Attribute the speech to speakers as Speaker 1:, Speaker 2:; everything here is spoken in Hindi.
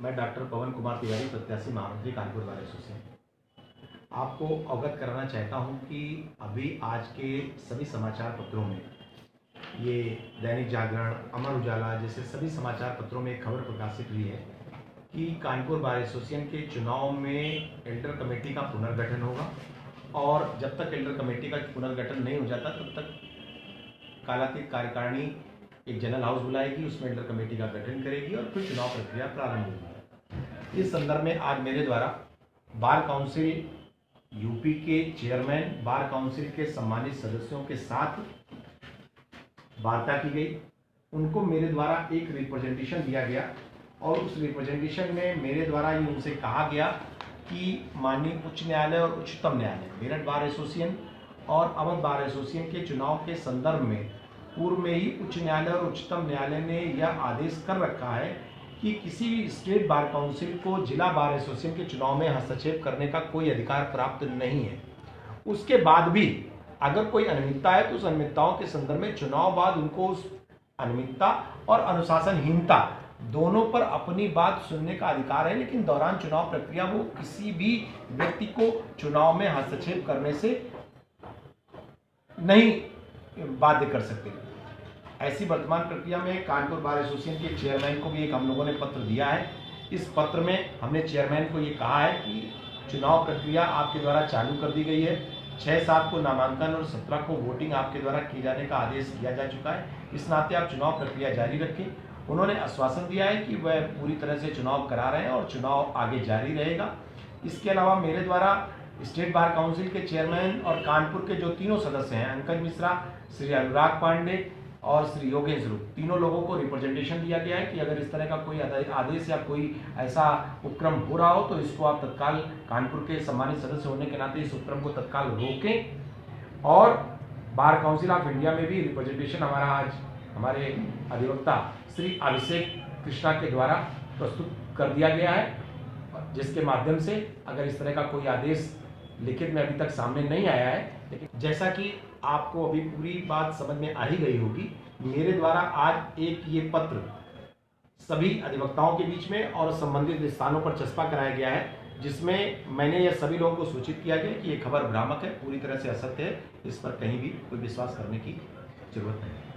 Speaker 1: मैं डॉक्टर पवन कुमार तिवारी, प्रत्याशी महामंत्री कानपुर बार एसोसिएशन, आपको अवगत कराना चाहता हूं कि अभी आज के सभी समाचार पत्रों में, ये दैनिक जागरण, अमर उजाला जैसे सभी समाचार पत्रों में एक खबर प्रकाशित हुई है कि कानपुर बार एसोसिएशन के चुनाव में एल्डर कमेटी का पुनर्गठन होगा और जब तक एल्डर कमेटी का पुनर्गठन नहीं हो जाता तब तक कालातीत कार्यकारिणी एक जनरल हाउस बुलाएगी, उसमें एल्डर कमेटी का गठन करेगी और फिर चुनाव प्रक्रिया प्रारंभ होगी। इस संदर्भ में आज मेरे द्वारा बार काउंसिल यूपी के चेयरमैन, बार काउंसिल के सम्मानित सदस्यों के साथ वार्ता की गई। उनको मेरे द्वारा एक रिप्रेजेंटेशन दिया गया और उस रिप्रेजेंटेशन में मेरे द्वारा ये उनसे कहा गया कि माननीय उच्च न्यायालय और उच्चतम न्यायालय, मेरठ बार एसोसिएशन और अवध बार एसोसिएशन के चुनाव के संदर्भ में पूर्व में ही उच्च न्यायालय और उच्चतम न्यायालय ने यह आदेश कर रखा है कि किसी भी स्टेट बार काउंसिल को जिला बार एसोसिएशन के चुनाव में हस्तक्षेप करने का कोई अधिकार प्राप्त नहीं है। उसके बाद भी अगर कोई अनियमितता है तो उस अनियमितताओं के संदर्भ में चुनाव बाद उनको उस अनियमितता और अनुशासनहीनता दोनों पर अपनी बात सुनने का अधिकार है, लेकिन दौरान चुनाव प्रक्रिया वो किसी भी व्यक्ति को चुनाव में हस्तक्षेप करने से नहीं बाध्य कर सकते। ऐसी वर्तमान प्रक्रिया में कानपुर बार एसोसिएशन के चेयरमैन को भी एक हम लोगों ने पत्र दिया है। इस पत्र में हमने चेयरमैन को ये कहा है कि चुनाव प्रक्रिया आपके द्वारा चालू कर दी गई है। 6-7 को नामांकन और 17 को वोटिंग आपके द्वारा किए जाने का आदेश किया जा चुका है। इस नाते आप चुनाव प्रक्रिया जारी रखें। उन्होंने आश्वासन दिया है कि वह पूरी तरह से चुनाव करा रहे हैं और चुनाव आगे जारी रहेगा। इसके अलावा मेरे द्वारा स्टेट बार काउंसिल के चेयरमैन और कानपुर के जो तीनों सदस्य हैं, अंकज मिश्रा, श्री अनुराग पांडे और श्री योगेश रूप, तीनों लोगों को रिप्रेजेंटेशन दिया गया है कि अगर इस तरह का कोई आदेश या कोई ऐसा उपक्रम हो रहा हो तो इसको आप तत्काल कानपुर के सम्मानित सदस्य होने के नाते इस उपक्रम को तत्काल रोकें। और बार काउंसिल ऑफ इंडिया में भी रिप्रेजेंटेशन हमारा आज हमारे अधिवक्ता श्री अभिषेक कृष्णा के द्वारा प्रस्तुत कर दिया गया है, जिसके माध्यम से अगर इस तरह का कोई आदेश लिखित में अभी तक सामने नहीं आया है, लेकिन जैसा कि आपको अभी पूरी बात समझ में आ ही गई होगी, मेरे द्वारा आज एक ये पत्र सभी अधिवक्ताओं के बीच में और संबंधित स्थानों पर चस्पा कराया गया है, जिसमें मैंने यह सभी लोगों को सूचित किया गया कि ये खबर भ्रामक है, पूरी तरह से असत्य है, इस पर कहीं भी कोई विश्वास करने की जरूरत नहीं है।